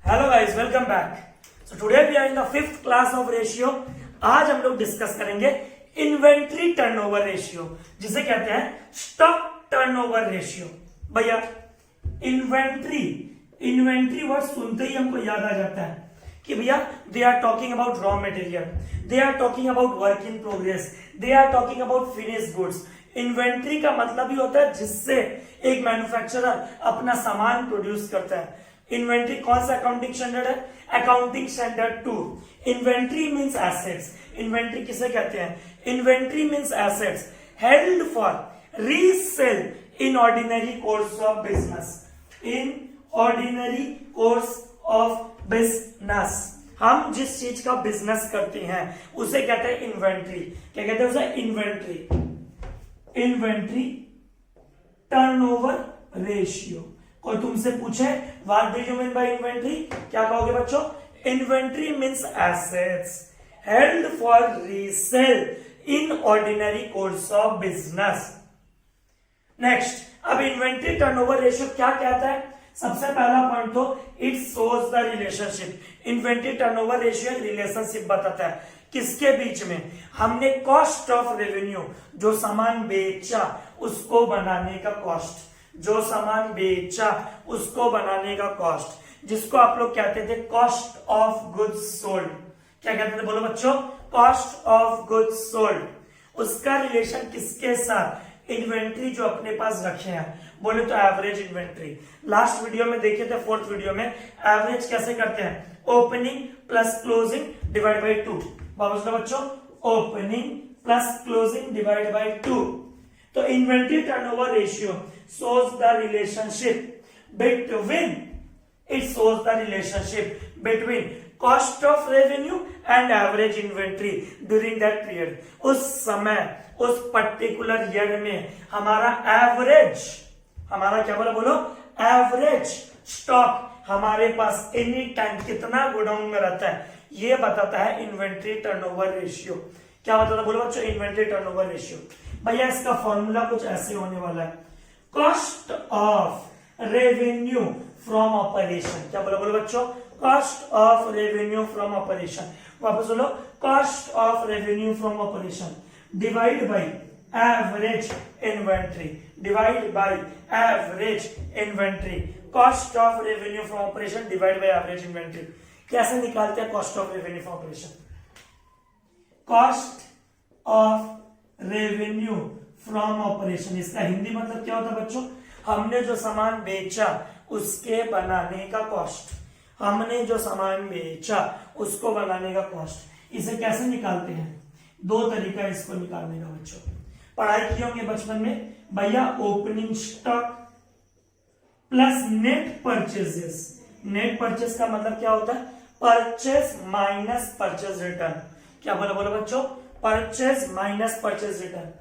Hello guys, welcome back. So today we are in the 5th class of ratio. आज हम लोग discuss करेंगे inventory turnover ratio, जिसे कहते हैं स्टॉक टर्नओवर रेशियो। भैया इन्वेंट्री वर्ड सुनते ही हमको याद आ जाता है कि भैया they are talking about raw material, they are talking about work in progress, they are talking about finish goods. Inventory का मतलब ही होता है जिससे एक मैन्युफैक्चरर अपना सामान प्रोड्यूस करता है। इन्वेंट्री कौन सा अकाउंटिंग स्टैंडर्ड है? Accounting standard 2। Inventory means assets. Inventory किसे कहते हैं? Inventory means assets held for resale in ordinary course of business. In ordinary course of business हम जिस चीज का बिजनेस करते हैं उसे कहते हैं इन्वेंट्री। क्या कहते हैं उसे? Inventory turnover ratio. कोई तुमसे पूछे what do you mean by inventory, क्या कहोगे बच्चों? Inventory means assets held for resale in ordinary course of business. Next, अब इन्वेंट्री टर्नओवर रेशियो क्या कहता है? सबसे पहला पॉइंट तो it shows the relationship. Inventory turnover ratio relationship बताता है किसके बीच में? हमने कॉस्ट ऑफ रेवेन्यू, जो सामान बेचा उसको बनाने का कॉस्ट, जो सामान बेचा उसको बनाने का कॉस्ट, जिसको आप लोग कहते थे कॉस्ट ऑफ गुड्स सोल्ड। क्या कहते थे बोलो बच्चों? Cost of goods sold. उसका रिलेशन किसके साथ? इन्वेंट्री जो अपने पास रखे हैं, बोले तो एवरेज इन्वेंट्री। लास्ट वीडियो में देखे थे, 4th वीडियो में, एवरेज कैसे करते हैं? Opening plus closing divide by 2। वापस लो बच्चों, opening plus closing divide by 2। तो inventory turnover ratio shows the relationship between cost of revenue and average inventory during that period। उस समय उस पर्टिकुलर ईयर में हमारा एवरेज, हमारा क्या बोलो एवरेज स्टॉक हमारे पास एनी टाइम कितना गोडाउन में रहता है, ये बताता है इन्वेंट्री टर्नओवर रेशियो। क्या बताता है बोलो बच्चों? Inventory turnover ratio. भैया इसका फॉर्मूला कुछ ऐसे होने वाला है, cost of revenue from operation. क्या बोलो बच्चों? Cost of revenue from operation. वापस बोलो, cost of revenue from operation divide by average inventory, divide by average inventory. Cost of revenue from operation divide by average inventory. कैसे निकालते हैं cost of revenue from operation? Cost of revenue from operation, इसका हिंदी मतलब क्या होता है बच्चों? हमने जो सामान बेचा उसके बनाने का कॉस्ट, हमने जो सामान बेचा उसको बनाने का कॉस्ट। इसे कैसे निकालते हैं? 2 तरीका है इसको निकालने का बच्चों। पढ़ाई किए होंगे बचपन में भैया, opening stock plus net purchases. Net purchase का मतलब क्या होता है? Purchase minus purchase return. क्या बोलो बच्चों? Purchase minus purchase return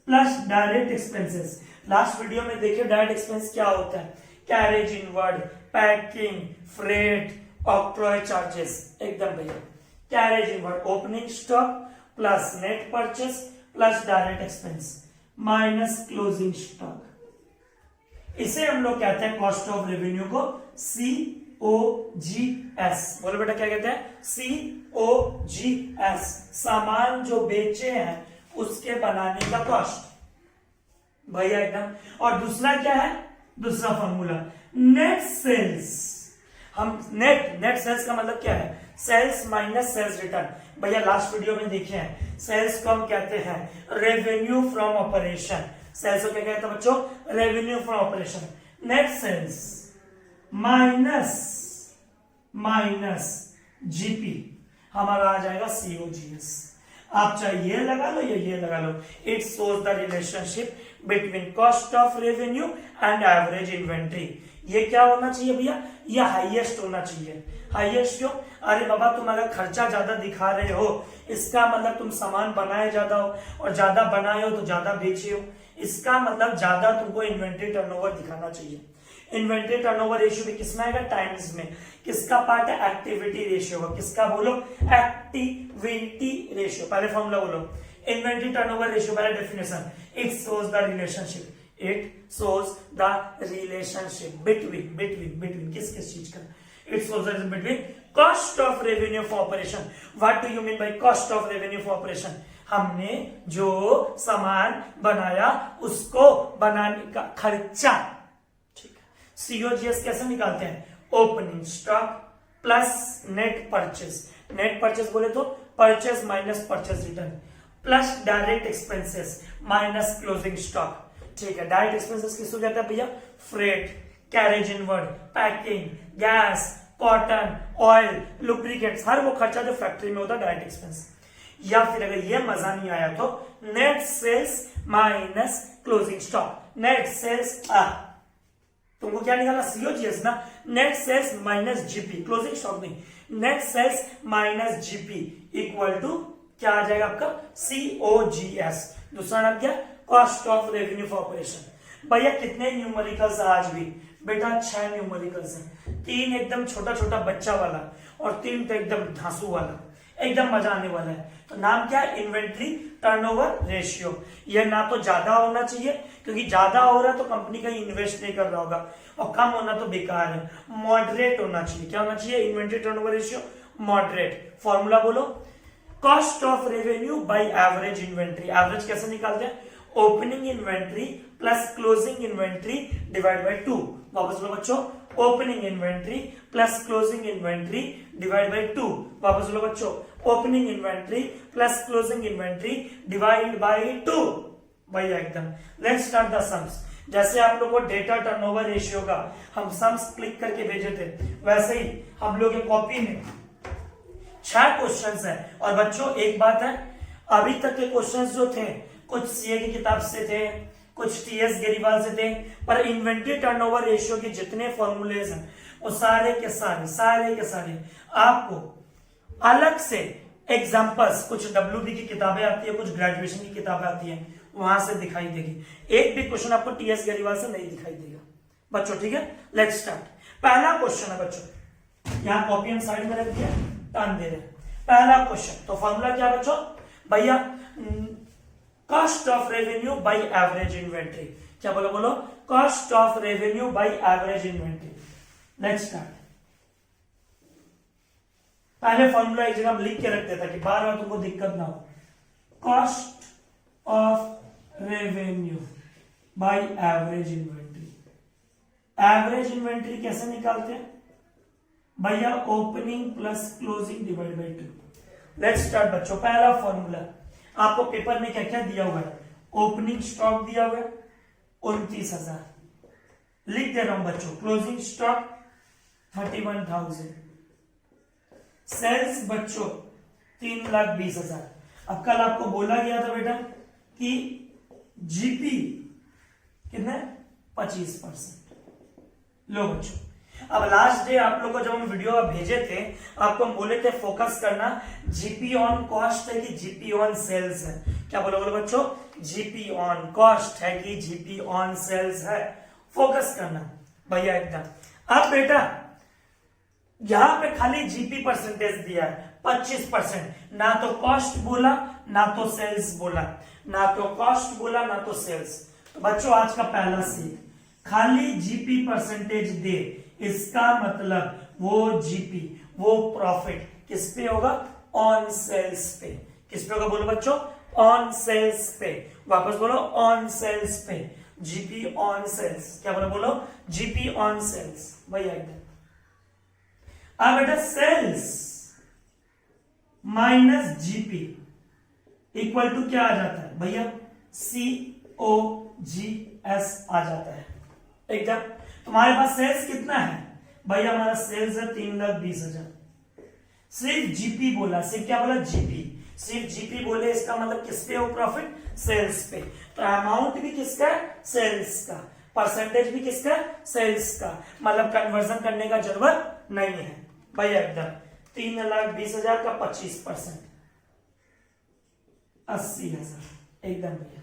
plus direct expenses. Last video में देखिए डायरेक्ट एक्सपेंस क्या होता है? Carriage inward, packing, freight, octroi charges. एकदम भैया, carriage inward opening stock plus net purchase plus direct expense minus closing stock. इसे हम लोग कहते हैं कॉस्ट ऑफ रेवेन्यू को COGS। बोलो बेटा, क्या कहते हैं? COGS। सामान जो बेचे हैं उसके बनाने का कॉस्ट भैया एकदम। और दूसरा क्या है? दूसरा फॉर्मूला नेट सेल्स। हम नेट सेल्स का मतलब क्या है? Sales minus sales return. भैया लास्ट वीडियो में देखे हैं, सेल्स को हम कहते हैं रेवेन्यू फ्रॉम ऑपरेशन। सेल्स को क्या कहते हैं बच्चों? Revenue from operation. Net sales minus GP हमारा आ जाएगा COGS। आप चाहे ये लगा लो या ये लगा लो। It shows the relationship between cost of revenue and average inventory. ये क्या होना चाहिए भैया? ये हाईएस्ट होना चाहिए। हाईएस्ट क्यों? अरे बाबा, तुम अगर खर्चा ज्यादा दिखा रहे हो इसका मतलब तुम सामान बनाए ज्यादा हो, और ज्यादा बनाए हो तो ज्यादा बेचे हो, इसका मतलब ज्यादा तुमको इन्वेंट्री टर्नओवर दिखाना चाहिए। इन्वेंट्री टर्नओवर रेशियो भी किसमें आएगा? टाइम्स में। किसका पार्ट है? एक्टिविटी रेशियो का। किसका बोलो? Activity ratio. पहले फॉर्मूला बोलो, इन्वेंट्री टर्नओवर रेशियो। पहले definition, it shows the relationship, it shows the relationship between किस चीज का? It's also between cost of revenue for operation. What do you mean by cost of revenue for operation? हमने जो सामान बनाया उसको बनाने का खर्चा। ठीक है, सीओजीएस कैसे निकालते हैं? Opening stock plus net purchase. Net purchase बोले तो purchase minus purchase return plus direct expenses minus closing stock. ठीक है, डायरेक्ट एक्सपेंसेस किस हो जाता है भैया? Freight, carriage inward, packing, gas, cotton, oil, lubricants, हर वो खर्चा जो फैक्ट्री में होता है डायरेक्ट एक्सपेंस। या फिर अगर ये मजा नहीं आया तो net sales minus closing stock. Net sales तुमको क्या निकालना? सीओजीएस ना। Net sales minus GP, closing stock नहीं, net sales minus GP equal to क्या आ जाएगा आपका? सीओजीएस। दूसरा नाम क्या? Cost of revenue for operation. भैया कितने न्यूमेरिकल्स आज भी? बेटा 6 न्यूमेरिकल्स हैं। 3 एकदम छोटा छोटा बच्चा वाला और 3 तो एकदम धांसू वाला, एकदम मजा आने वाला है। तो नाम क्या है? Inventory turnover ratio. यह ना तो ज्यादा होना चाहिए क्योंकि ज्यादा हो रहा है तो कंपनी कहीं इन्वेस्ट नहीं कर रहा होगा, और कम होना तो बेकार है। मॉडरेट होना चाहिए। क्या होना चाहिए? Inventory turnover ratio moderate. Formula बोलो। Cost of revenue by average inventory. Average कैसे निकालते हैं? Opening inventory plus closing inventory divide by 2। वापस बोलो बच्चों, opening inventory plus closing inventory divide by 2। वापस बोलो बच्चों, opening inventory plus closing inventory divide by 2। भैया एकदम। Let's start the sums. जैसे आप लोग को डेटा टर्नओवर रेशियो का हम सम्स क्लिक करके भेजे थे, वैसे ही हम लोग के कॉपी में 6 क्वेश्चंस हैं। और बच्चों एक बात है, अभी तक के क्वेश्चंस जो थे कुछ सीए की किताब से थे, कुछ टीएस गेरीवाल से थे, पर इन्वेंट्री टर्नओवर रेशियो के जितने फॉर्मूलेज हैं वो सारे के सारे आपको अलग से एग्जांपल्स, कुछ डब्ल्यूबी की किताबें आती है, कुछ ग्रेजुएशन की किताबें आती है, वहां से दिखाई देगी। एक भी क्वेश्चन आपको टीएस गेरीवाल से नहीं दिखाई देगा बच्चों। ठीक है, लेट्स स्टार्ट। पहला क्वेश्चन है बच्चों, यहाँ कॉपी हम साइड में रख दिया, टान दे रहे। पहला क्वेश्चन, तो फॉर्मूला क्या बच्चों? भैया cost of revenue by average inventory. क्या बोलो? बोलो cost of revenue by average inventory. Let's start. पहले फॉर्मूला एक जगह लिख के रख देता कि बार बार तुमको दिक्कत ना हो। Cost of revenue by average inventory. Average inventory कैसे निकालते हैं भैया? Opening plus closing divide by 2। Let's start बच्चों। पहला फॉर्मूला आपको पेपर में क्या क्या दिया हुआ है? ओपनिंग स्टॉक दिया हुआ है 29,000, लिख दे रहा हूं बच्चों। क्लोजिंग स्टॉक 31,000, सेल्स बच्चों 3,20,000। अब कल आपको बोला गया था बेटा कि जीपी कितने? 25%। लो बच्चों, अब लास्ट डे आप लोग को जब हम वीडियो भेजे थे, आपको हम बोले थे फोकस करना जीपी ऑन कॉस्ट है कि जीपी ऑन सेल्स है। क्या बोलो? बोलो बच्चों, जीपी ऑन कॉस्ट है कि जीपी ऑन सेल्स है। फोकस करना भैया एकदम। अब बेटा यहां पे खाली जीपी परसेंटेज दिया है 25%, ना तो कॉस्ट बोला ना तो सेल्स बोला, ना तो कॉस्ट बोला ना तो सेल्स। तो बच्चों आज का पहला सीख, खाली जीपी परसेंटेज दे, इसका मतलब वो जीपी, वो प्रॉफिट किस पे होगा? ऑन सेल्स पे। किस पे होगा? बोलो बच्चों, ऑन सेल्स पे। वापस बोलो, ऑन सेल्स पे। GP on sales. क्या बोलो? बोलो जीपी ऑन सेल्स। भैया एकदम। अब बेटा sales minus GP equal to क्या आ जाता है भैया? COGS आ जाता है एकदम। तुम्हारे पास सेल्स कितना है भैया? हमारा सेल्स है 3,20,000। सिर्फ जीपी बोला, सिर्फ क्या बोला? जीपी। सिर्फ जीपी बोले, इसका मतलब किस पे हो प्रॉफिट? सेल्स पे। तो अमाउंट भी किसका है? सेल्स का। परसेंटेज भी किसका? सेल्स का। मतलब कन्वर्जन करने का जरूरत नहीं है भैया एकदम। 3,20,000 का 25% 80,000 एकदम भैया।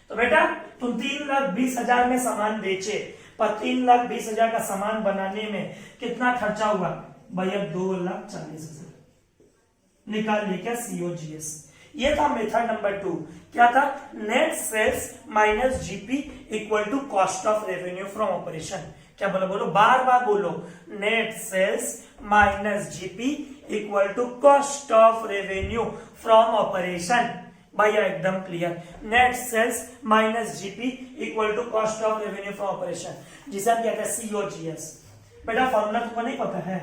तो बेटा तुम 3,20,000 में सामान बेचे, पर 3,20,000 का सामान बनाने में कितना खर्चा हुआ भैया? 2,40,000। निकाल लिया क्या? COGS। ये था मेथड नंबर 2। क्या था? Net sales minus GP equal to cost of revenue from operation. क्या बोलो? बोलो, बार बार बोलो। Net sales minus GP equal to cost of revenue from operation. भैया एकदम clear. Net sales minus GP equal to cost of revenue from operation, जिसे हम कहते हैं सीओजीएस। बेटा फॉर्मूला तुमको नहीं पता है?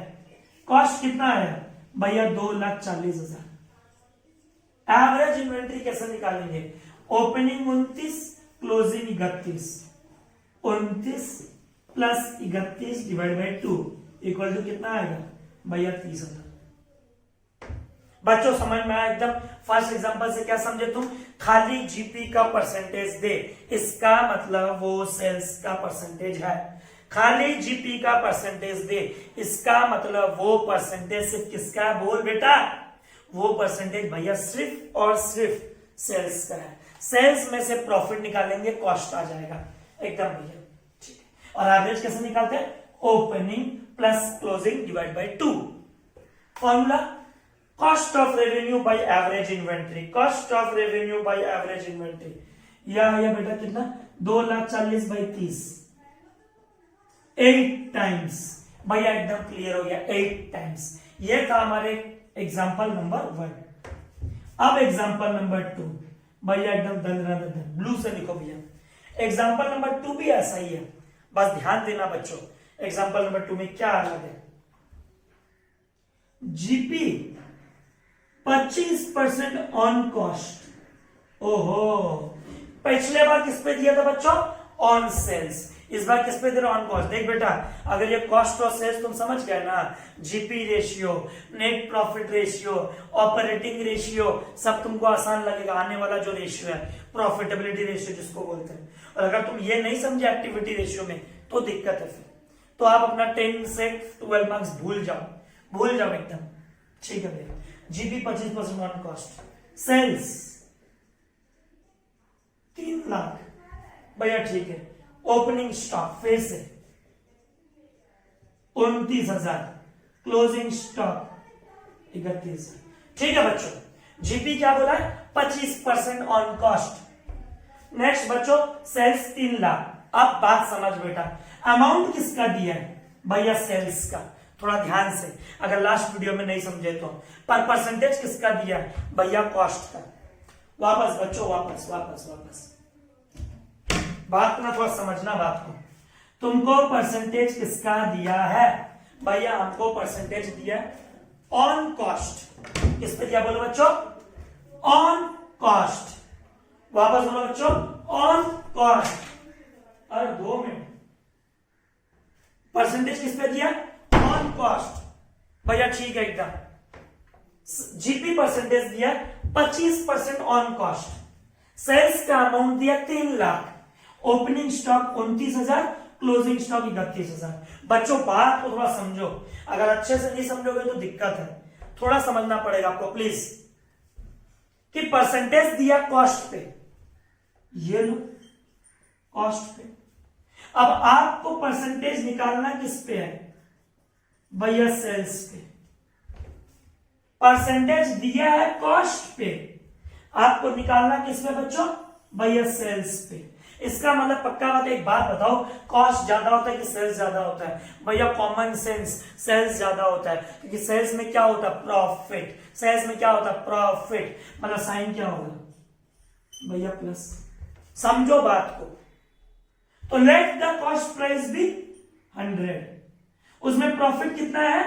कॉस्ट कितना है भैया? 2,40,000। एवरेज इन्वेंट्री कैसे निकालेंगे? Opening 29, closing 31। 29 plus 31 divide by 2 equal to कितना आएगा भैया? 30,000। बच्चों समझ में आया एकदम? फर्स्ट एग्जांपल से क्या समझे तुम? खाली जीपी का परसेंटेज दे, इसका मतलब वो सेल्स का परसेंटेज है। खाली जीपी का परसेंटेज दे, इसका मतलब वो परसेंटेज सिर्फ किसका है? बोल बेटा। वो परसेंटेज भैया सिर्फ और सिर्फ सेल्स का है। सेल्स में से प्रॉफिट निकालेंगे, कॉस्ट आ जाएगा एकदम भैया। ठीक है। और एवरेज कैसे निकालते हैं? Opening plus closing divide by 2। Formula cost of revenue by average inventory. Cost of revenue by average inventory या बेटा कितना? 2,40,000 बाई 30। 8 टाइम्स। भैया एकदम क्लियर हो गया, 8 टाइम्स। ये था हमारे एग्जांपल नंबर 1। अब एग्जांपल नंबर 2 भैया एकदम दन ब्लू से लिखो भैया। एग्जांपल नंबर 2 भी ऐसा ही है, बस ध्यान देना बच्चों। एग्जांपल नंबर 2 में क्या अलग है? GP 25% on cost. ओहो, पिछले बार किस पे दिया था बच्चों? On sales. इस बार किस पे दे रहा? On cost. देख बेटा, अगर ये कॉस्ट और सेल्स तुम समझ गए ना, GP ratio, net profit ratio, operating ratio, सब तुमको आसान लगेगा। आने वाला जो रेशियो है, प्रॉफिटेबिलिटी रेशियो जिसको बोलते हैं। और अगर तुम ये नहीं समझे एक्टिविटी रेशियो में, तो दिक्कत है फिर। तो आप अपना 10 से 12 मार्क्स भूल जाओ एकदम। ठीक है भैया। GP 25% on cost, sales 3 lakh भैया। ठीक है। ओपनिंग स्टॉक फिर से 29,000, क्लोजिंग स्टॉक 31,000। ठीक है बच्चों, जीपी क्या बोला है? 25% ऑन कॉस्ट। नेक्स्ट बच्चों, सेल्स 3 लाख। अब बात समझ बेटा, अमाउंट किसका दिया है भैया? सेल्स का। थोड़ा ध्यान से, अगर लास्ट वीडियो में नहीं समझे तो। पर परसेंटेज किसका दिया है भैया? कॉस्ट का। वापस बच्चों, वापस बात ना थोड़ा समझना बात को। तुमको परसेंटेज किसका दिया है भैया? हमको परसेंटेज दिया ऑन कॉस्ट। किस पे दिया बोलो बच्चों? On cost. वापस बोलो बच्चों, ऑन कॉस्ट। अरे 2 मिनट, परसेंटेज किस पे दिया? ऑन कॉस्ट भैया। ठीक है एकदम। जीपी परसेंटेज दिया 25% ऑन कॉस्ट। सेल्स का अमाउंट दिया 3 lakh. Opening stock 29,000, closing stock 31,000। बच्चों बात को थोड़ा समझो, अगर अच्छे से नहीं समझोगे तो दिक्कत है। थोड़ा समझना पड़ेगा आपको प्लीज। कि परसेंटेज दिया कॉस्ट पे, ये लो कॉस्ट पे। अब आपको परसेंटेज निकालना किस पे है भैया? सेल्स पे। परसेंटेज दिया है कॉस्ट पे, आपको निकालना किस पे बच्चों? भैया सेल्स पे। इसका मतलब पक्का बात, एक बात बताओ, कॉस्ट ज्यादा होता है कि सेल्स ज्यादा होता है भैया? कॉमन सेंस, सेल्स ज्यादा होता है, क्योंकि सेल्स में क्या होता है? प्रॉफिट। सेल्स में क्या होता है? प्रॉफिट। मतलब साइन क्या होगा भैया? प्लस। समझो बात को। तो let the cost price be 100, उसमें प्रॉफिट कितना है?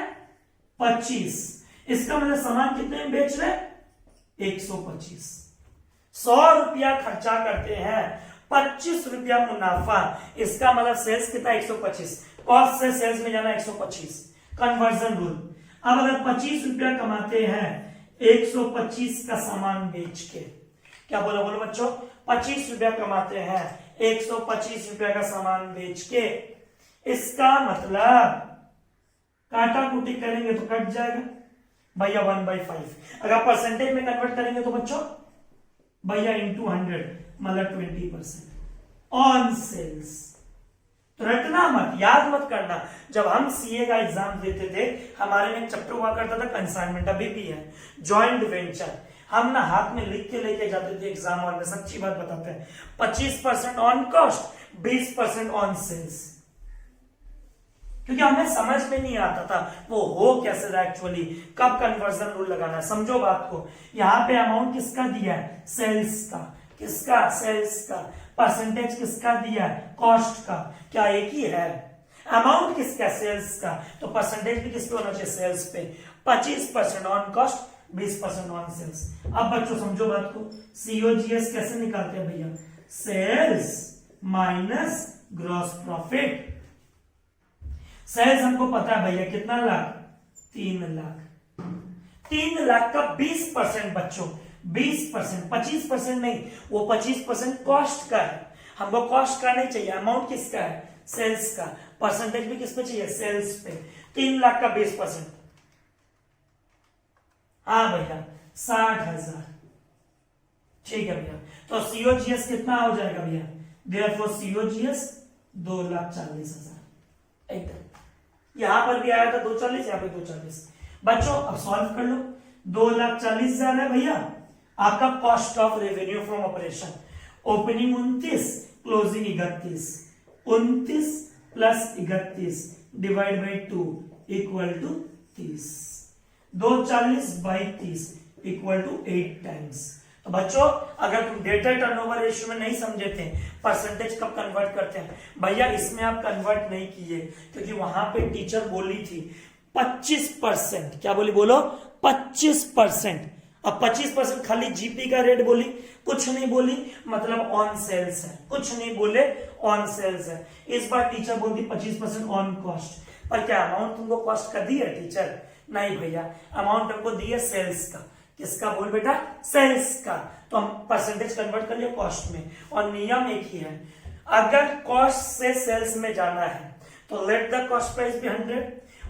25। इसका मतलब सामान कितने में बेच रहे? 125। 100 रुपया खर्चा करते हैं, 25 रुपया मुनाफा। इसका मतलब सेल्स कितना? 125। कॉस्ट से सेल्स में जाना 125, कन्वर्जन रूल। अब अगर 25 रुपया कमाते हैं 125 का सामान बेच के, क्या बोलो बच्चों? 25 रुपया कमाते हैं 125 रुपया का सामान बेच के, इसका मतलब काटा कुटी करेंगे तो कट जाएगा भैया 1/5। अगर परसेंटेज में कन्वर्ट करेंगे तो बच्चों भैया इंटू 100 मतलब 20% ऑन सेल्स। तो रटना मत, याद मत करना। जब हम सीए का एग्जाम देते थे, हमारे में चैप्टर हुआ करता था कंसाइनमेंट, अभी भी है, जॉइंट वेंचर। हम ना हाथ में लिख के लेके जाते थे एग्जाम हॉल में, सच्ची बात बताते हैं। 25% ऑन कॉस्ट, 20% ऑन सेल्स, क्योंकि हमें समझ में नहीं आता था वो हो कैसे रहा एक्चुअली, कब कन्वर्जन रूल लगाना है। समझो बात को, यहाँ पे अमाउंट किसका दिया है, सेल्स का, किसका, सेल्स का। परसेंटेज किसका दिया है, कॉस्ट का। क्या एक ही है, अमाउंट किसका, सेल्स का, तो परसेंटेज भी किस पे होना चाहिए, सेल्स पे। 25% ऑन कॉस्ट, 20% ऑन सेल्स। अब बच्चों समझो बात को, सीओजीएस कैसे निकालते हैं भैया, sales minus gross profit. Sales हमको पता है भैया कितना लाख, 3 लाख। 3 लाख का 20% बच्चों, 20%, 25% नहीं, वो 25% कॉस्ट का है। हमको कॉस्ट का नहीं चाहिए, अमाउंट किसका है, सेल्स का। परसेंटेज भी किस पे चाहिए, सेल्स पे। 3 लाख का 20%, हाँ भैया 60,000। ठीक है भैया, तो सीओजीएस कितना हो जाएगा भैया, देयरफॉर सीओजीएस 2,40,000 एकदम। यहां पर भी आया था 240, यहां पे 240। बच्चों अब सॉल्व कर लो, 2,40,000 है भैया आपका cost of revenue from operation. Opening 29, closing 31, 29 plus 31 divide by 2 equal to 30। 240 by 30 equal to 8 times. तो बच्चों अगर तुम डेटा टर्नओवर रेशियो में नहीं समझे थे परसेंटेज कब कन्वर्ट करते हैं, भैया इसमें आप कन्वर्ट नहीं किए, क्योंकि वहां पे टीचर बोली थी 25%। क्या बोली, बोलो 25%। अब 25% खाली जीपी का रेट बोली, कुछ नहीं बोली मतलब ऑन सेल्स है, कुछ नहीं बोले ऑन सेल्स है। इस बार टीचर बोलती 25% ऑन कॉस्ट, पर क्या अमाउंट तुमको कॉस्ट का दी है टीचर, नहीं भैया अमाउंट हमको दी है सेल्स का। किसका बोल बेटा, सेल्स का। तो हम परसेंटेज कन्वर्ट कर लिया कॉस्ट में, और नियम एक ही है, अगर कॉस्ट से सेल्स में जाना है तो let the cost price be 100,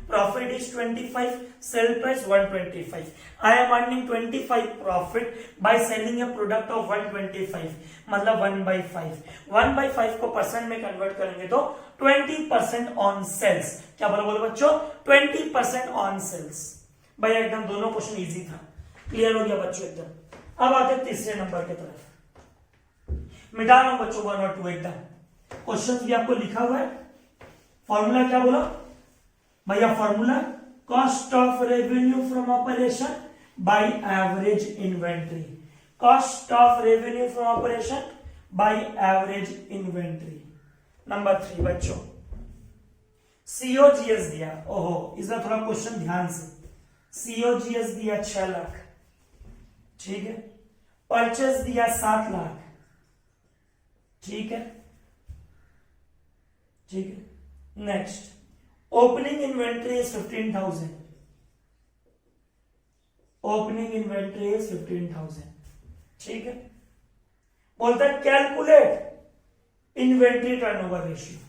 profit is 25, sale price 125। I am earning 25 profit by selling a product of 125, मतलब 1/5। 1/5 को परसेंट में कन्वर्ट करेंगे तो 20% ऑन सेल्स। क्या बोलो बोलो बच्चों, 20% ऑन सेल्स। भैया एकदम दोनों क्वेश्चन इजी था, क्लियर हो गया बच्चों एकदम। अब आते तीसरे नंबर की तरफ, मिटा रहा हूं बच्चों 1 और 2 एकदम। क्वेश्चन भी आपको लिखा हुआ है। फॉर्मूला क्या बोला भैया, formula cost of revenue from operation bye average inventory. Cost of revenue from operation bye average inventory. Number 3 बच्चों, सीओजीएस दिया, ओहो इसका थोड़ा क्वेश्चन ध्यान से। सीओजीएस दिया 6 लाख, ठीक है। परचेस दिया 7 लाख, ठीक है, ठीक है। Next, opening inventory is 15,000, opening inventory is 15,000, ठीक है। बोलता है कैलकुलेट इन्वेंट्री टर्नओवर रेशियो।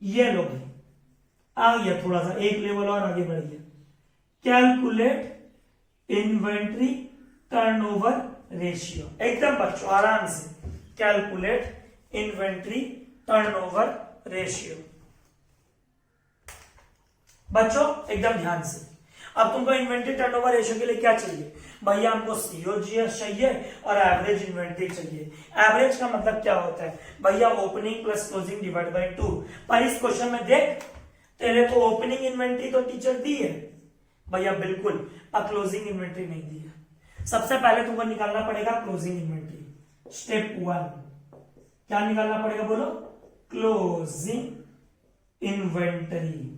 ये लो भाई, आ गया थोड़ा सा एक लेवल और आगे बढ़ गया। कैलकुलेट इन्वेंट्री टर्नओवर रेशियो, एकदम बच्चों आराम से, कैलकुलेट इन्वेंट्री टर्नओवर रेशियो। बच्चों एकदम ध्यान से, अब तुमको इन्वेंट्री टर्नओवर रेशियो के लिए क्या चाहिए भैया, हमको सीओजीएस चाहिए और एवरेज इन्वेंट्री चाहिए। एवरेज का मतलब क्या होता है भैया, opening plus closing divide by 2। पर इस क्वेश्चन में देख, तेरे को ओपनिंग इन्वेंट्री तो टीचर दी है भैया बिल्कुल, अब क्लोजिंग इन्वेंट्री नहीं दी है। सबसे पहले तुमको निकालना पड़ेगा क्लोजिंग इन्वेंट्री। स्टेप 1 क्या निकालना पड़ेगा बोलो, क्लोजिंग इन्वेंट्री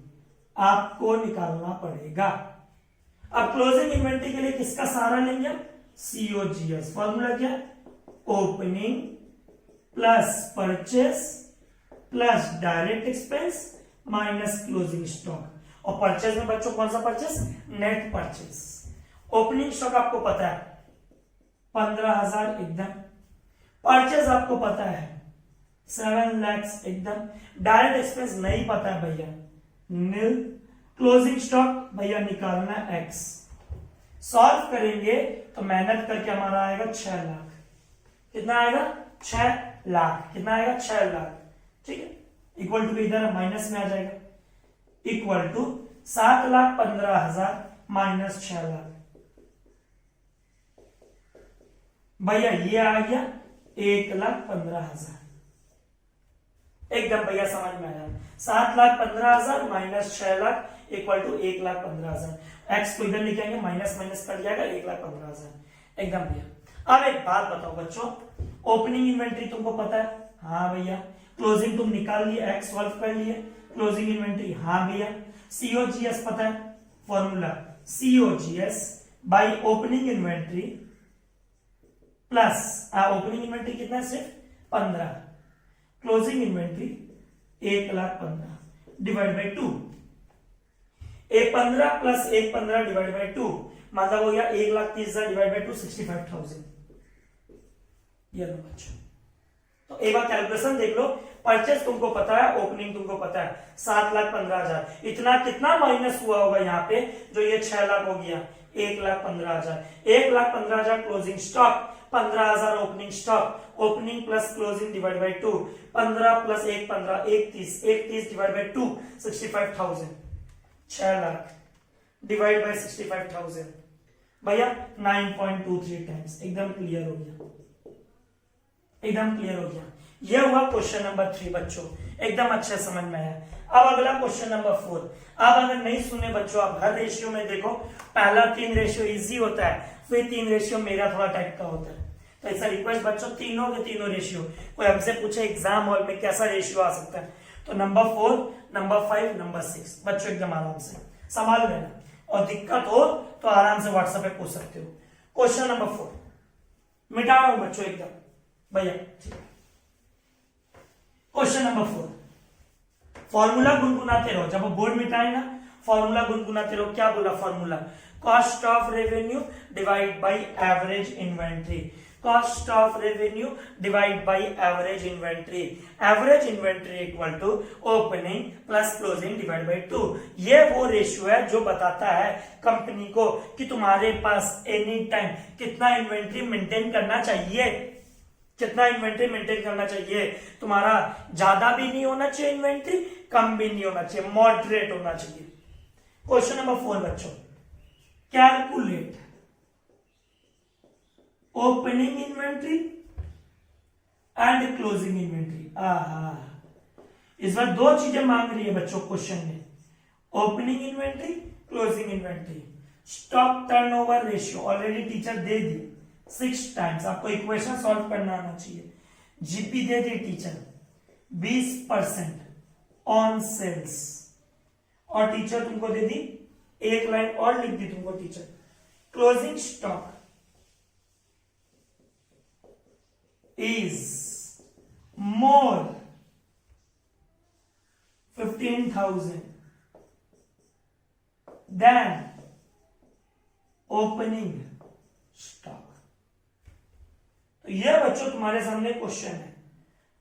आपको निकालना पड़ेगा। अब क्लोजिंग इन्वेंट्री के लिए किसका सहारा लेंगे, सीओजीएस। फॉर्मूला क्या, opening plus purchase plus direct expense minus closing stock. और परचेस में बच्चों कौन सा purchase, net purchase. Opening stock आपको पता है 15,000 एकदम, परचेस आपको पता है 7 lakhs एकदम, डायरेक्ट एक्सपेंस नहीं पता है भैया नील, क्लोजिंग स्टॉक भैया निकालना x। सॉल्व करेंगे तो मेहनत करके हमारा आएगा 6 लाख। कितना आएगा, 6 लाख। कितना आएगा, 6 लाख, ठीक है। इक्वल टू इधर माइनस में आ जाएगा, इक्वल टू 7,15,000 माइनस 6 लाख। भैया ये आ गया 1,15,000। एकदम भैया समझ में आया। 7,15,000 minus 6 lakh equal to 1,15,000। X को इधर लेके आएंगे, माइनस माइनस कट जाएगा, 1,15,000 एकदम भैया। अब एक बात बताओ बच्चों, ओपनिंग इन्वेंट्री तुमको पता है? हाँ भैया। क्लोजिंग तुम निकाल लिए, एक्स सॉल्व कर लिए। क्लोजिंग इन्वेंट्री हाँ भैया। सीओजीएस पता है formula, COGS by opening inventory plus opening inventory कितना है? सिर्फ 15। Closing inventory 1,15,000 divide by 2। 15 plus 15 divide by 2 मतलब हो गया 1,30,000 डिवाइड बाई 2 65,000। ये लो बच्चों, तो एक बार कैलकुलेशन देख लो। परचेस तुमको पता है, ओपनिंग तुमको पता है 7,15,000। इतना कितना माइनस हुआ होगा यहाँ पे जो ये 6 लाख हो गया? 1,15,000। 1,15,000 closing stock, 15,000 opening stock. Opening plus closing divide by 2। 15 plus 1 15 1 30 divide by 2 65,000। 6 lakh divide by 65,000 भैया 9.23 टाइम्स। एकदम क्लियर हो गया, एकदम क्लियर हो गया। यह हुआ क्वेश्चन नंबर 3 बच्चों, एकदम अच्छे समझ में आया। अब अगला क्वेश्चन नंबर 4। अब अगर नहीं सुने बच्चों, आप हर रेशियो में देखो, पहला 3 रेशियो इजी होता है, फिर 3 रेशियो मेरा थोड़ा टाइप का होता है। तो ऐसा रिक्वेस्ट बच्चों, तीनों के तीनों रेशियो कोई हमसे पूछे एग्जाम हॉल में कैसा रेशियो आ सकता है, तो नंबर 4, नंबर 5, नंबर 6 बच्चों एकदम आराम से संभाल लेना, और दिक्कत हो तो आराम से व्हाट्सएप पे पूछ सकते हो। क्वेश्चन नंबर 4 मिटा रहा हूं बच्चों एकदम भैया, ठीक है। क्वेश्चन नंबर 4, फॉर्मूला गुनगुनाते रहो। जब बोर्ड मिटाए ना, फॉर्मूला गुनगुनाते रहो। क्या बोला formula? Cost of revenue divide by average inventory. Cost of revenue divide by average inventory. Average inventory equal to opening plus closing divide by 2। ये वो रेशियो है जो बताता है कंपनी को कि तुम्हारे पास एनी टाइम कितना इन्वेंट्री मेंटेन करना चाहिए, कितना इन्वेंट्री मेंटेन करना चाहिए। तुम्हारा ज्यादा भी नहीं होना चाहिए इन्वेंट्री, कम भी नहीं होना चाहिए, मॉडरेट होना चाहिए। क्वेश्चन नंबर 4 बच्चों, calculate opening inventory and closing inventory. इस बार 2 चीजें मांग रही है बच्चों क्वेश्चन में, opening inventory, closing inventory. Stock turnover ratio already teacher दे दी 6 टाइम्स, आपको इक्वेशन सॉल्व करना आना चाहिए। जीपी दे दी टीचर 20% ऑन सेल्स, और टीचर तुमको दे दी एक लाइन और लिख दी तुमको teacher, closing stock is more 15,000 than opening stock. तो यह बच्चों तुम्हारे सामने क्वेश्चन है,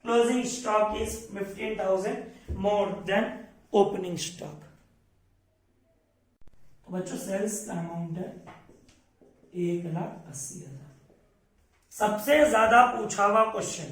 closing stock is 15,000 more than opening stock. तो बच्चों सेल्स का अमाउंट है 1,80,000। सबसे ज्यादा पूछा हुआ क्वेश्चन,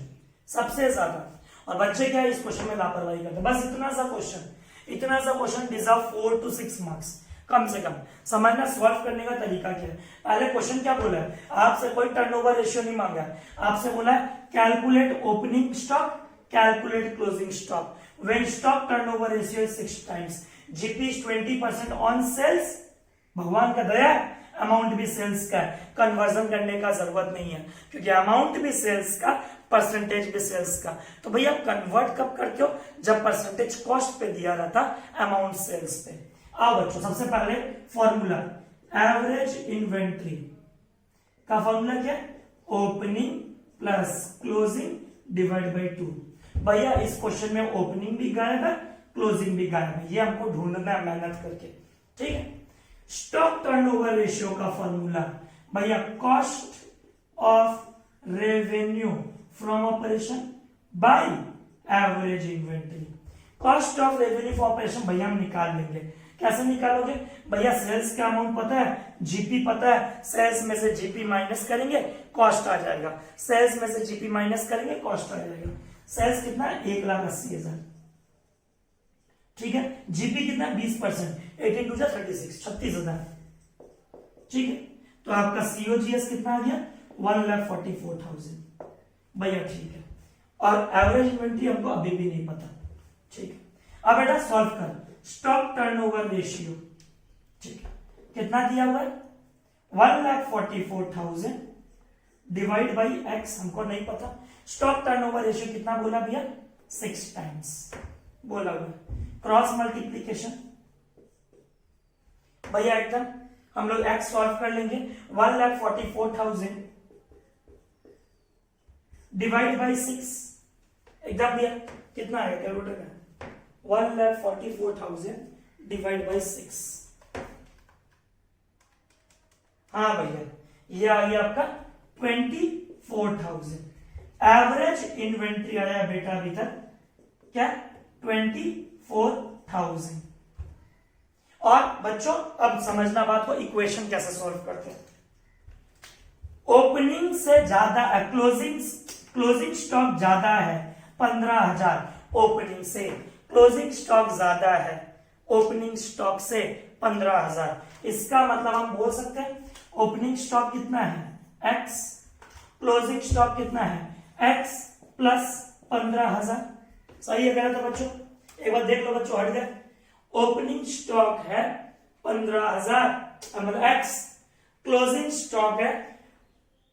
सबसे ज्यादा। और बच्चे क्या इस क्वेश्चन में लापरवाही करते हैं, बस इतना सा क्वेश्चन, इतना सा क्वेश्चन डिजर्व 4 to 6 मार्क्स कम से कम। समझना सॉल्व करने का तरीका क्या है। पहले क्वेश्चन क्या बोला है, आपसे कोई टर्नओवर रेशियो नहीं मांगा है, आपसे बोला है calculate opening stock, calculate closing stock when stock turnover ratio is 6 times, GP is 20% on sales. भगवान का दया है, अमाउंट भी सेल्स का है, कन्वर्जन करने का जरूरत नहीं है, क्योंकि अमाउंट भी सेल्स का, परसेंटेज भी सेल्स का। तो भैया कन्वर्ट कब करते हो, जब परसेंटेज कॉस्ट पे दिया रहता, अमाउंट सेल्स पे। आओ बच्चों, सबसे पहले फॉर्मूला एवरेज इन्वेंट्री का फॉर्मूला क्या है, opening plus closing divide by 2। भैया इस क्वेश्चन में ओपनिंग भी गायब है, क्लोजिंग भी गायब है, ये हमको ढूंढना है मेहनत करके, ठीक है। स्टॉक टर्नओवर रेशियो का फॉर्मूला भैया cost of revenue from operation bye average inventory. Cost of revenue for operation भैया हम निकाल लेंगे। कैसे निकालोगे भैया, सेल्स का अमाउंट पता है, जीपी पता है, सेल्स में से जीपी माइनस करेंगे कॉस्ट आ जाएगा, सेल्स में से जीपी माइनस करेंगे कॉस्ट आ जाएगा। सेल्स कितना है 1,80,000, ठीक है। जीपी कितना 20%, 18 to 36 36,000, ठीक है। तो आपका सीओजीएस कितना आ गया 1,44,000। भैया ठीक है, और एवरेज इन्वेंट्री हमको अभी भी नहीं पता। ठीक है, अब बेटा सॉल्व कर स्टॉक टर्नओवर रेशियो। ठीक है, कितना दिया हुआ है 1,44,000 डिवाइड बाई एक्स, हमको नहीं पता। स्टॉक टर्नओवर रेशियो कितना बोला भैया 6 टाइम्स बोला हुआ। क्रॉस मल्टीप्लीकेशन भैया एकदम हम लोग एक्स सॉल्व कर लेंगे। 1,44,000 डिवाइड बाई 6 एकदम भैया कितना आएगा कैलकुलेटर का 1,44,000 डिवाइड बाई 6। हाँ भैया ये आ गया आपका 24,000। एवरेज इन्वेंट्री आया बेटा अभी तक क्या 24,000। और बच्चों अब समझना बात को, इक्वेशन कैसे सॉल्व करते हैं। ओपनिंग से ज्यादा क्लोजिंग स्टॉक ज्यादा है 15,000, ओपनिंग से क्लोजिंग स्टॉक ज्यादा है ओपनिंग स्टॉक से 15,000। इसका मतलब हम बोल सकते हैं ओपनिंग स्टॉक कितना है x, क्लोजिंग स्टॉक कितना है x प्लस 15,000। सही है गलत है बच्चों, एक बार देख लो बच्चों, हट गए। ओपनिंग स्टॉक है 15,000 मतलब x, क्लोजिंग स्टॉक है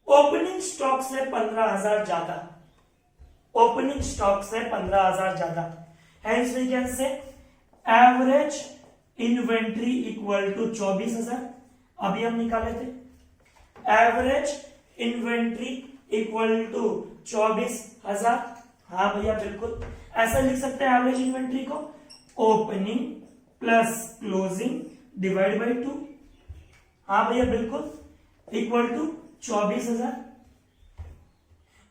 ओपनिंग स्टॉक से 15,000 ज्यादा, ओपनिंग स्टॉक से 15,000 ज्यादा। Hence we can say average inventory equal to 24,000। अभी हम निकाले थे एवरेज इन्वेंट्री इक्वल टू 24,000। हाँ भैया बिल्कुल ऐसा लिख सकते हैं एवरेज इन्वेंट्री को, opening plus closing divide by 2। हाँ भैया बिल्कुल equal to 24,000।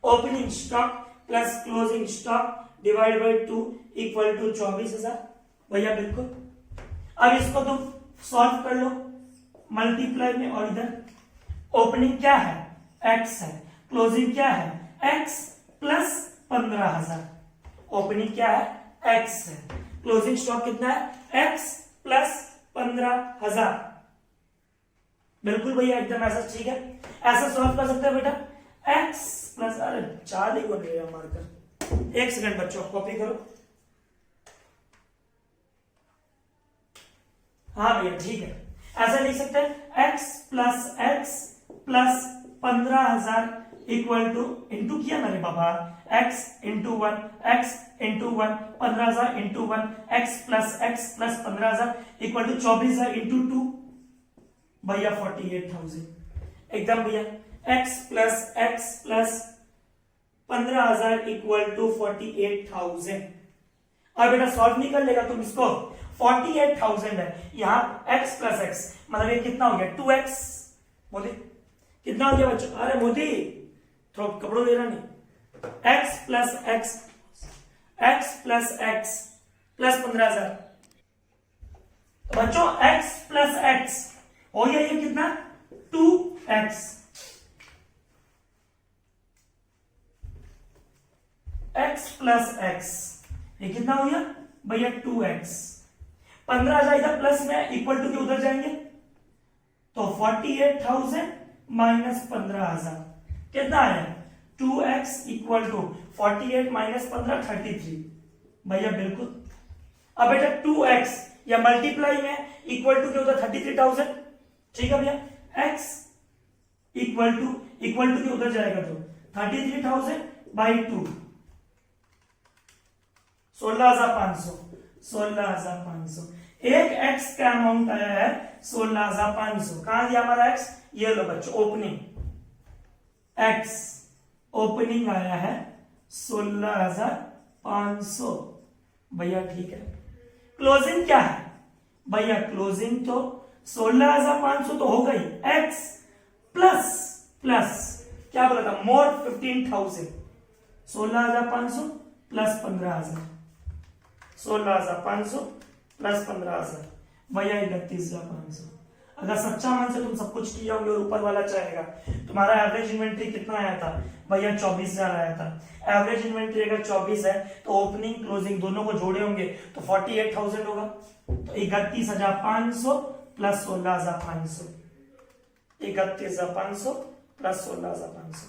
Opening stock plus closing stock divide by 2 equal to 24,000। भैया बिल्कुल। अब इसको तुम सॉल्व कर लो मल्टीप्लाई में, और इधर ओपनिंग क्या है x है, क्लोजिंग क्या है x प्लस 15,000। ओपनिंग क्या है x है, क्लोजिंग स्टॉक कितना है x प्लस 15,000। बिल्कुल भैया एकदम ऐसा ठीक है, ऐसा सॉल्व कर सकते हैं बेटा x प्लस, अरे 4 ही बोल रहे हैं मार्कर, एक सेकंड बच्चों कॉपी करो। हाँ भैया ठीक है, ऐसा लिख सकते हैं x plus 15,000 equal to, into किया मेरे बाबा, x into 1 15,000 into 1 x plus 15,000 equal to 24,000 into 2 भैया 48,000 एकदम भैया। x plus 15,000 equal to 48,000। अब बेटा सॉल्व नहीं कर लेगा तुम इसको, 48,000 है यहां x प्लस x मतलब ये कितना हो गया 2x। मोदी कितना हो गया बच्चों, अरे मोदी थोड़ा कपड़ों दे रहा नहीं, x प्लस x प्लस 15,000। बच्चों x प्लस x हो गया ये कितना 2x, x प्लस x ये कितना हो गया भैया 2x। 15,000 इधर प्लस में इक्वल टू के उधर जाएंगे तो 48,000 माइनस 15,000 कितना आया 2x इक्वल टू 48 माइनस 15 33 भैया बिल्कुल। अब बेटा 2x या मल्टीप्लाई में इक्वल टू के उधर 33,000 ठीक है भैया। x इक्वल टू के उधर जाएगा तो 33,000 बाई 2 16,500। एक x का अमाउंट आया है 16,500। कहां दिया हमारा x, ये लो बच्चों ओपनिंग x, ओपनिंग आया है 16,500 भैया ठीक है। क्लोजिंग क्या है भैया, क्लोजिंग तो 16,500 तो हो गई, x प्लस क्या बोला था मोर 15,000, 16,500 प्लस 15,000, 16,500 प्लस 15,000 भैया 31,500। अगर सच्चा मन से तुम सब कुछ किया होंगे और ऊपर वाला चाहेगा, तुम्हारा एवरेज इन्वेंट्री कितना आया था भैया 24,000 आया था। एवरेज इन्वेंट्री अगर 24 है तो ओपनिंग क्लोजिंग दोनों को जोड़े होंगे तो 48,000 होगा। तो 31,500 प्लस 16,500, 31,500 प्लस 16,500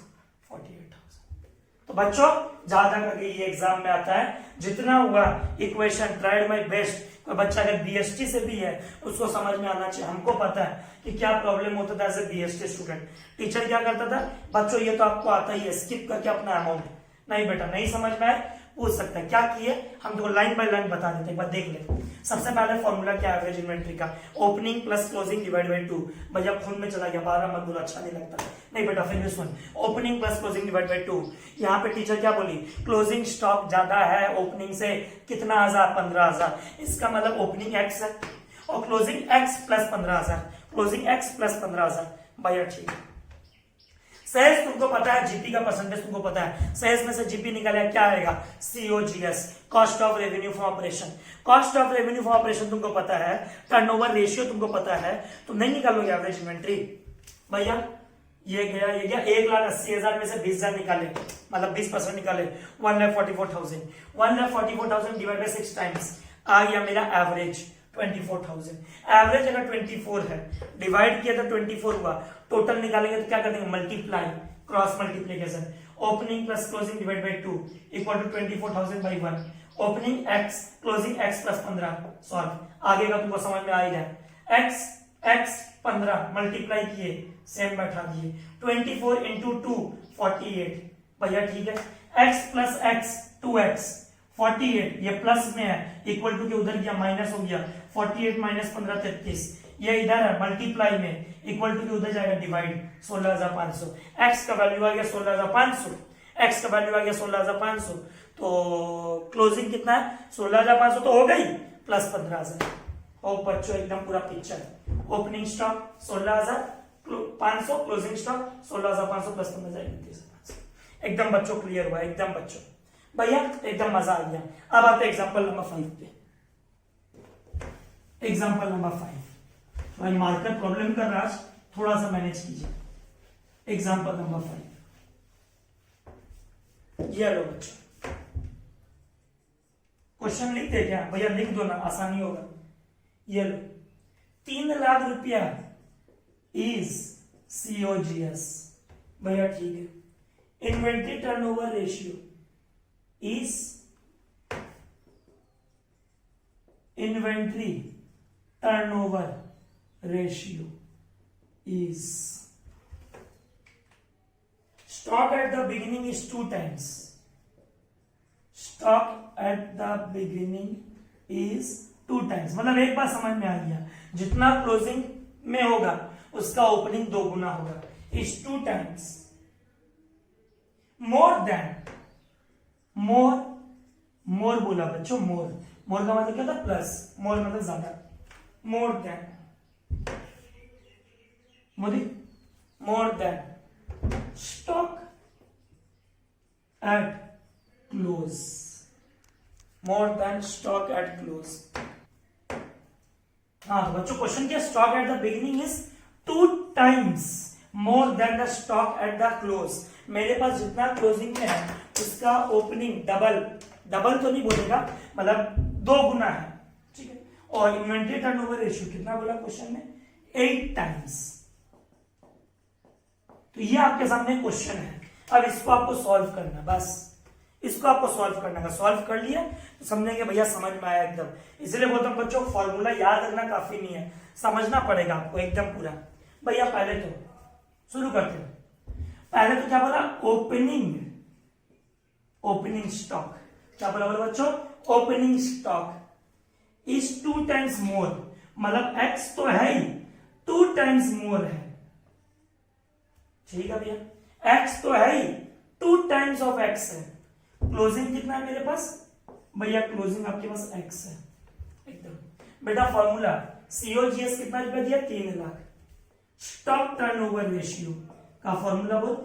48,000। तो बच्चों ज्यादा करके ये एग्जाम में आता है, जितना हुआ इक्वेशन ट्राइड माई बेस्ट। कोई बच्चा अगर बीएसटी से भी है उसको समझ में आना चाहिए। हमको पता है कि क्या प्रॉब्लम होता था as a BST student. Teacher क्या करता था, बच्चों ये तो आपको आता ही है, स्किप करके अपना अमाउंट, नहीं बेटा नहीं समझ में आए पूछ सकता है। क्या किए हम तो लाइन बाय लाइन बता देते हैं, एक बार देख ले। सबसे पहले फॉर्मूला क्या है एवरेज इन्वेंट्री का, opening plus closing divide by 2। भैया खून में चला गया, 12 मत बोलो, अच्छा नहीं लगता। नहीं बेटा फिर भी सुन, opening plus closing divide by 2। यहाँ पे टीचर क्या बोली, क्लोजिंग स्टॉक ज्यादा है ओपनिंग से कितना हजार, 15,000। इसका मतलब ओपनिंग एक्स है और closing x plus 15,000, closing x plus 15,000। भैया ठीक है। सेल्स तुमको पता है, जीपी का परसेंटेज तुमको पता है, सेल्स में से जीपी निकालेगा क्या आएगा, COGS, cost of revenue for operation. Cost of revenue for operation तुमको पता है, टर्नओवर रेशियो तुमको पता है, तो नहीं निकालोगे एवरेज इन्वेंट्री। भैया ये गया 1,80,000 में से 20,000 निकाले, मतलब 20% निकाले, 1,44,000। 1,44,000 डिवाइड बाय 6 टाइम्स आ गया मेरा एवरेज 24,000। एवरेज अगर 24 है, डिवाइड किया तो 24 हुआ, टोटल निकालेंगे तो क्या कर देंगे, multiply, cross multiplication. Opening plus closing divide by 2 equal to 24,000 by 1। Opening x closing x plus 15 solve. आगे का तुमको समझ में आ ही रहा है, एक्स 15 मल्टीप्लाई किए, सेम बैठा दिए, 24 इंटू 2 48। भैया ठीक है, एक्स प्लस एक्स 2x 48, ये प्लस में है, इक्वल टू के उधर गया माइनस हो गया, 48 माइनस 15 33। ये इधर है मल्टीप्लाई में, इक्वल टू के उधर जाएगा डिवाइड, 16,500। एक्स का वैल्यू आ गया 16,500, एक्स का वैल्यू आ गया 16,500, तो क्लोजिंग कितना है 16,500 तो हो गई, प्लस 15,000। और बच्चों एकदम पूरा picture, opening stock 16,500, closing stock 16,500 plus 15,000, एकदम बच्चों क्लियर हुआ, एकदम बच्चों भैया एकदम मजा आ गया। अब आते एग्जांपल नंबर 5 पे। एग्जांपल नंबर 5, भाई मार्कर प्रॉब्लम कर रहा है, थोड़ा सा मैनेज कीजिए। एग्जांपल नंबर 5, ये लो बच्चों, क्वेश्चन लिखते क्या भैया, लिख दो ना, आसानी होगा। ये लो, 3 लाख रुपया इज सीओजीएस। भैया ठीक है। Inventory turnover ratio is inventory turnover ratio is stock at the beginning is 2 times, stock at the beginning is 2 times, मतलब एक बार समझ में आ गया, जितना क्लोजिंग में होगा उसका ओपनिंग 2 गुना होगा, is 2 times more than, मोर बोला बच्चों, मोर का मतलब क्या था, प्लस, मोर मतलब ज्यादा, more than stock at close, more than stock at close. हाँ तो बच्चों क्वेश्चन क्या, stock at the beginning is 2 times more than the stock at the close. मेरे पास जितना क्लोजिंग में है उसका ओपनिंग डबल तो नहीं बोलेगा, मतलब 2 गुना है, ठीक है। और इन्वेंट्री टर्नओवर रेशियो कितना बोला क्वेश्चन में, 8 टाइम्स। तो ये आपके सामने क्वेश्चन है, अब इसको आपको सॉल्व करना, बस इसको आपको सॉल्व करना है। सॉल्व कर लिया तो समझेंगे भैया समझ में आया एकदम। इसलिए बोलता हूं बच्चों फॉर्मूला याद रखना काफी नहीं है, समझना पड़ेगा आपको एकदम पूरा। भैया पहले तो शुरू करते हैं, पहले तो क्या बोला, ओपनिंग स्टॉक, क्या बोला बच्चों, opening stock is 2 times more, मतलब एक्स तो है ही, 2 टाइम्स मोर है, ठीक है भैया, एक्स तो है ही, 2 टाइम्स ऑफ एक्स है। क्लोजिंग कितना है मेरे पास, भैया क्लोजिंग आपके पास एक्स है एकदम। बेटा फॉर्मूला सीओजीएस कितना रुपया दिया, 3 लाख। स्टॉक टर्नओवर रेशियो का फॉर्मूला बोल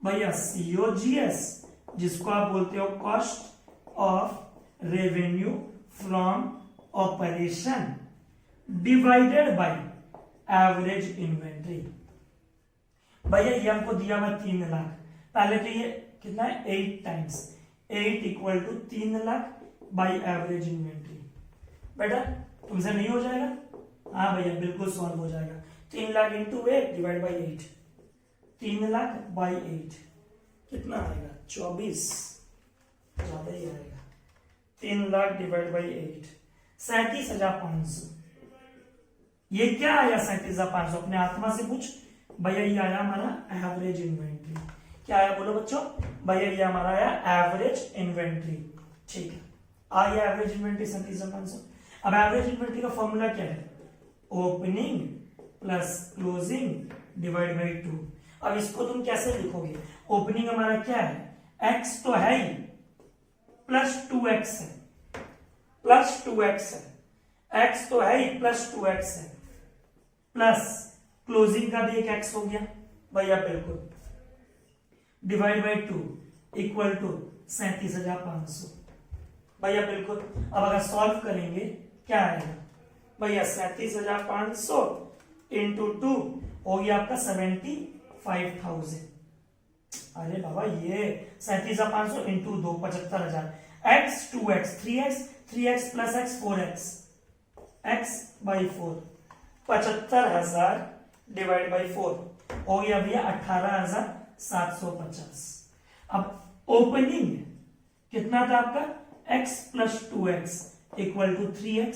भैया, सीओजीएस जिसको आप बोलते हो cost of revenue from operation divided by average inventory. भैया ये हमको दिया हुआ 3 लाख, पहले तो ये कितना है, 8 times, 8 equal to 3 lakh by average inventory. बेटा तुमसे नहीं हो जाएगा, हाँ भैया बिल्कुल सॉल्व हो जाएगा। 3 लाख इंटू 8 डिवाइड बाई 8, 3,00,000/8 कितना आएगा? 24, ज्यादा ही आएगा। 3,00,000 डिवाइड बाई 8, 37,500। ये क्या आया 37,500? अपने आत्मा से पूछ भैया। ये आया हमारा एवरेज इन्वेंट्री। क्या आया बोलो बच्चों? भैया ये हमारा आया एवरेज इन्वेंट्री। ठीक है, आ गया एवरेज इन्वेंट्री 37,500। अब एवरेज इन्वेंट्री का फॉर्मूला क्या है? Opening plus closing divide by 2। अब इसको तुम कैसे लिखोगे? ओपनिंग हमारा क्या है? x तो है ही, प्लस 2x है, प्लस 2x है। x तो है ही, प्लस 2x है, प्लस क्लोजिंग का भी एक x हो गया भैया, बिल्कुल, डिवाइड बाई 2 इक्वल टू 37,500 भैया, बिल्कुल। अब अगर सॉल्व करेंगे क्या आएगा भैया? 37,500 इंटू 2 हो गया आपका 75,000। अरे बाबा, ये 37,500 into 2 75,000। x 2x 3x 3x plus x 4x x by 4 75,000 divide by 4 हो गया भैया 18,750। अब ओपनिंग कितना था आपका? x plus 2x equal to 3x।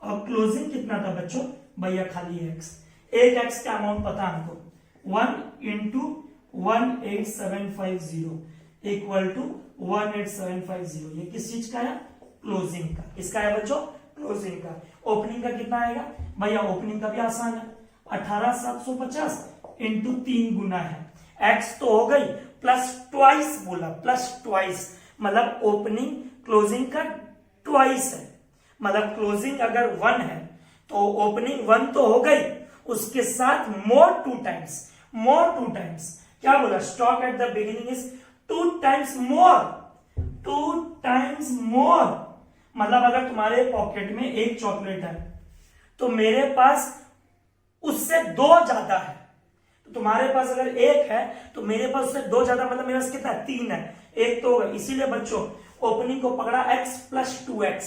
और क्लोजिंग कितना था बच्चों? भैया खाली x। एक x का अमाउंट पता हमको, 1 इंटू 18750 इक्वल टू 18750। ये किस चीज का है? क्लोजिंग का। किसका है बच्चों? क्लोजिंग का। ओपनिंग का कितना आएगा भैया? ओपनिंग का भी आसान है, 18,750 इंटू 3 गुना है, x तो हो गई, प्लस ट्वाइस बोला, प्लस ट्वाइस, मतलब ओपनिंग क्लोजिंग का ट्वाइस है। मतलब क्लोजिंग अगर 1 है तो ओपनिंग 1 तो हो गई, उसके साथ मोर 2 टाइम्स, मोर 2 टाइम्स। क्या बोला? Stock at the beginning is 2 times more, 2 times more. मतलब अगर तुम्हारे पॉकेट में एक चॉकलेट है तो मेरे पास उससे 2 ज्यादा है। तो तुम्हारे पास अगर एक है तो मेरे पास उससे 2 ज्यादा, मतलब मेरे पास कितना? 3 है, एक तो होगा। इसीलिए बच्चों ओपनिंग को पकड़ा x प्लस 2x,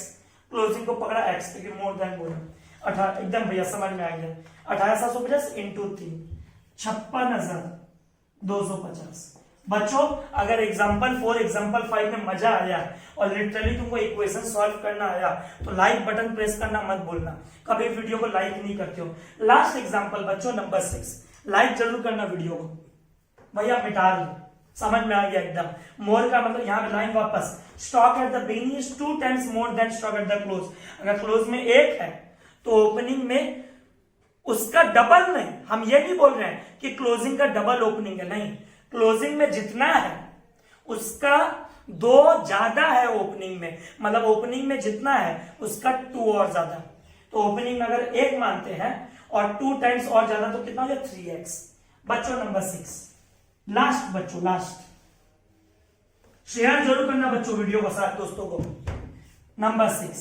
क्लोजिंग को पकड़ा x, क्योंकि मोर देन बोला। एकदम भैया समझ में आ गया। 18,750 इंटू 3 56,250। बच्चों अगर एग्जाम्पल 4 एग्जाम्पल 5 में मजा आया और लिटरली तुमको इक्वेशन सॉल्व करना आया तो लाइक बटन प्रेस करना मत भूलना। कभी वीडियो को लाइक नहीं करते हो। लास्ट एग्जाम्पल बच्चों नंबर 6, लाइक जरूर करना वीडियो को भैया, मिटा लो। समझ में आ गया एकदम। मोर का मतलब यहाँ पे लाइन वापस, stock at the beginning is 2 times more than stock at the close. अगर क्लोज में 1 है तो ओपनिंग में उसका डबल नहीं। हम ये नहीं बोल रहे हैं कि क्लोजिंग का डबल ओपनिंग है, नहीं। क्लोजिंग में जितना है उसका 2 ज्यादा है ओपनिंग में, मतलब ओपनिंग में जितना है उसका 2 और ज्यादा। तो ओपनिंग में अगर 1 मानते हैं और 2 टाइम्स और ज्यादा तो कितना हो गया? 3x। बच्चों नंबर 6 लास्ट, बच्चों लास्ट, शेयर जरूर करना बच्चों वीडियो को साथ दोस्तों को। नंबर 6,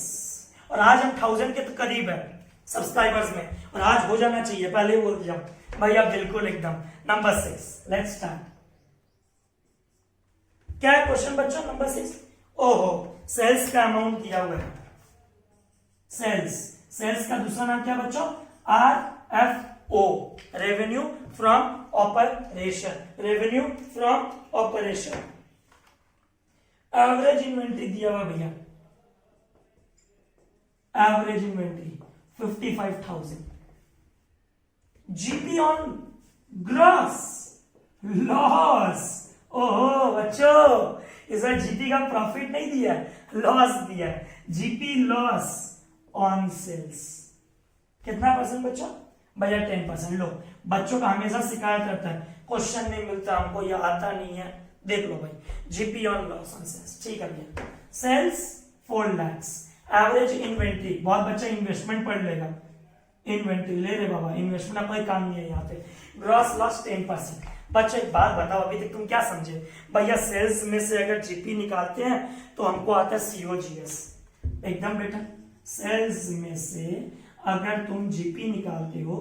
और आज हम 1000 के करीब है सब्सक्राइबर्स में, और आज हो जाना चाहिए, पहले बोल दिया भैया, बिल्कुल एकदम। Number 6, let's start. क्या है क्वेश्चन बच्चों? नंबर 6, ओहो, सेल्स का अमाउंट दिया हुआ है। सेल्स का दूसरा नाम क्या बच्चों? RFO, revenue from operation, revenue from operation. Average inventory दिया हुआ भैया, average inventory 55,000। GP on gross loss, ओहो बच्चों, इसमें जीपी का प्रॉफिट नहीं दिया, लॉस दिया। जीपी लॉस ऑन सेल्स कितना परसेंट बच्चों? भैया 10%। लो, बच्चों का हमेशा शिकायत रहता है क्वेश्चन नहीं मिलता हमको, या आता नहीं है। देख लो भाई, GP on loss on sales, ठीक है भैया। सेल्स 4 लाख, एवरेज इन्वेंट्री, बहुत बच्चा इन्वेस्टमेंट पढ़ लेगा, इन्वेंट्री ले रे बाबा, इन्वेस्टमेंट का कोई काम नहीं है यहाँ पे। Gross loss 10%। बच्चों एक बात बताओ, अभी तक तुम क्या समझे? भैया सेल्स में से अगर जीपी निकालते हैं तो हमको आता है सीओजीएस। एकदम बेटा, सेल्स में से अगर तुम जीपी निकालते हो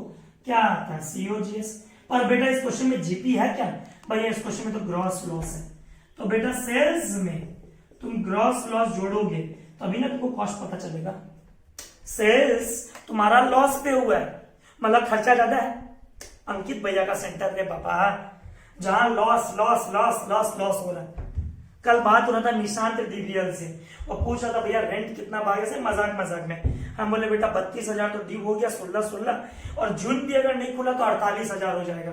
क्या आता है? सीओजीएस। पर बेटा इस क्वेश्चन में जीपी है क्या? भैया इस क्वेश्चन में तो ग्रॉस लॉस है। तो बेटा सेल्स में तुम ग्रॉस लॉस जोड़ोगे तभी ना तुमको कॉस्ट पता चलेगा। सेल्स तुम्हारा लॉस पे हुआ है, मतलब खर्चा ज्यादा है। अंकित भैया का सेंटर है पापा, जहां loss loss loss loss loss हो रहा है। कल बात हो रहा था निशांत डीवीएल से, वो पूछ रहा था भैया रेंट कितना भागे से, मजाक मजाक में हम बोले बेटा 32,000 तो ड्यू हो गया, 16 और जून भी अगर नहीं खुला तो 48,000 हो जाएगा।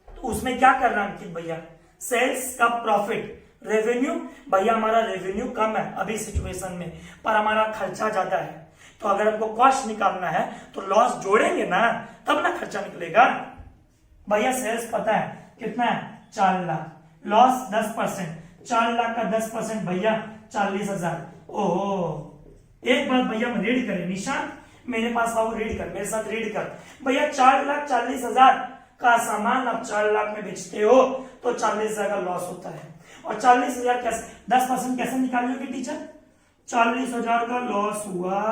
तो उसमें क्या कर रहा है अंकित भैया, सेल्स का प्रॉफिट रेवेन्यू, भैया हमारा रेवेन्यू कम है अभी सिचुएशन में, पर हमारा खर्चा ज्यादा है, तो अगर हमको कॉस्ट निकालना है तो लॉस जोड़ेंगे ना, तब ना खर्चा निकलेगा। भैया सेल्स पता है कितना है, 4 लाख, लॉस 10%, 4 लाख का 10% भैया 40,000। ओहो, एक बात भैया हम रीड करें, निशांत मेरे पास आओ, रीड कर मेरे साथ, रीड कर भैया। 4,40,000 का सामान आप 4 लाख में बेचते हो तो 40,000 का लॉस होता है, और 40,000 कैसे 10% कैसे निकालोगे टीचर, 40,000 का लॉस हुआ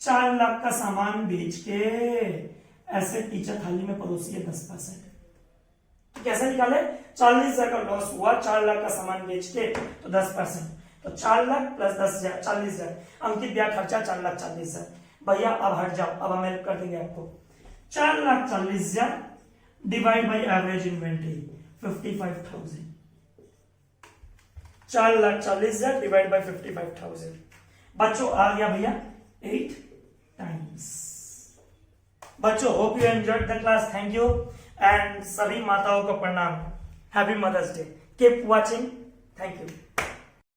4 लाख का सामान बेच के, ऐसे टीचर थाली में परोसिए 10%। कैसे निकाले, 40,000 का लॉस हुआ 4 लाख का सामान बेच के, तो 10%, तो 4 लाख प्लस 10,000 40,000, अंकित ब्याह खर्चा 4,40,000। भैया अब हट जाओ, अब हम हेल्प कर देंगे आपको। 4,40,000 divide by average inventory 55,000, 4,40,000 divide by 55,000। बच्चों आ गया भैया 8 टाइम्स। बच्चों hope you enjoyed the class, thank you and सभी माताओं को प्रणाम, happy mother's day, keep watching, thank you.